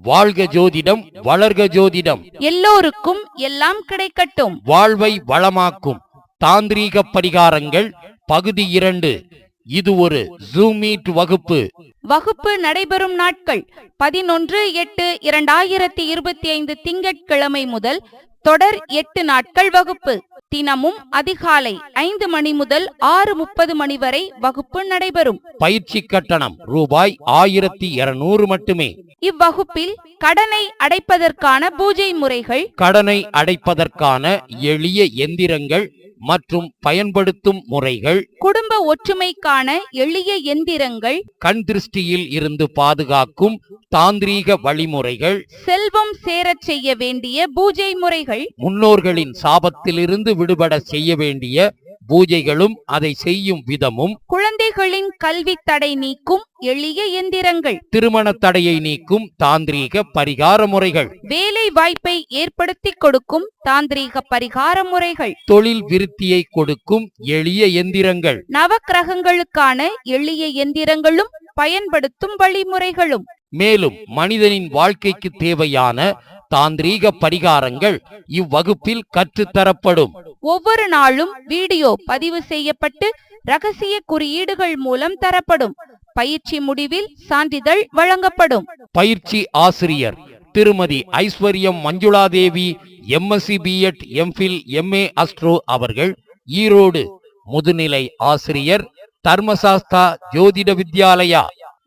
வாழ்க ஜோதிடம், வளர்க ஜோதிடம். எல்லோருக்கும் எல்லாம் கிடைக்கட்டும். வாழ்வை வளமாக்கும் தாந்திரீக பரிகாரங்கள் பகுதி 2. இது ஒரு ஜூம் மீட் வகுப்பு. வகுப்பு நடைபெறும் நாட்கள் 11/8/2025 திங்கட்கிழமை முதல் தொடர் 8 நாட்கள் வகுப்பு. தினமும் அதிகாலை 5 மணி முதல் 6:30 மணி வரை வகுப்பு நடைபெறும். பயிற்சி கட்டணம் ரூபாய் 1200 மட்டுமே. இவ்வகுப்பில் கடனை அடைப்பதற்கான பூஜை முறைகள், கடனை அடைப்பதற்கான எளிய எந்திரங்கள் மற்றும் பயன்படுத்தும் முறைகள், குடும்ப ஒற்றுமைக்கான எளிய எந்திரங்கள், கண் திருஷ்டியில் இருந்து பாதுகாக்கும் தாந்திரீக வழிமுறைகள், செல்வம் சேரச் செய்ய வேண்டிய பூஜை முறைகள், முன்னோர்களின் சாபத்திலிருந்து விடுபட செய்ய வேண்டிய பூஜைகளும் அதை செய்யும் விதமும், குழந்தைகளின் கல்வி தடை நீக்கும் எளிய எந்திரங்கள், திருமண தடையை நீக்கும் தாந்திரீக பரிகார முறைகள், வேலை வாய்ப்பை ஏற்படுத்தி கொடுக்கும் தாந்திரீக பரிகார முறைகள், தொழில் விருத்தியை கொடுக்கும் எளிய எந்திரங்கள், நவக்கிரகங்களுக்கான எளிய எந்திரங்களும் பயன்படுத்தும் வழிமுறைகளும், மேலும் மனிதனின் வாழ்க்கைக்கு தேவையான தாந்திரீக பரிகாரங்கள் இவ்வகுப்பில் கற்றுத்தரப்படும். ஒவ்வொரு நாளும் வீடியோ பதிவு செய்யப்பட்டு ரகசிய குறியீடுகள் மூலம் தரப்படும். பயிற்சி முடிவில் சான்றிதழ் வழங்கப்படும். பயிற்சி ஆசிரியர் திருமதி ஐஸ்வர்யம் Manjula Devi, MSc B.Ed M.Phil MA astro அவர்கள், ஈரோடு. முதுநிலை ஆசிரியர் தர்மசாஸ்தா ஜோதிட வித்யாலயா.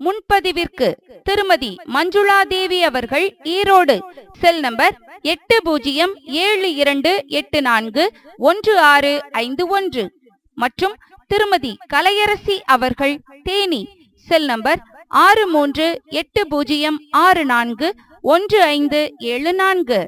முன்பதிவிற்கு திருமதி மஞ்சுளாதேவி அவர்கள், ஈரோடு. செல் நம்பர் 8072841651 மற்றும் திருமதி கலையரசி அவர்கள், தேனி. Cell number 6380641574.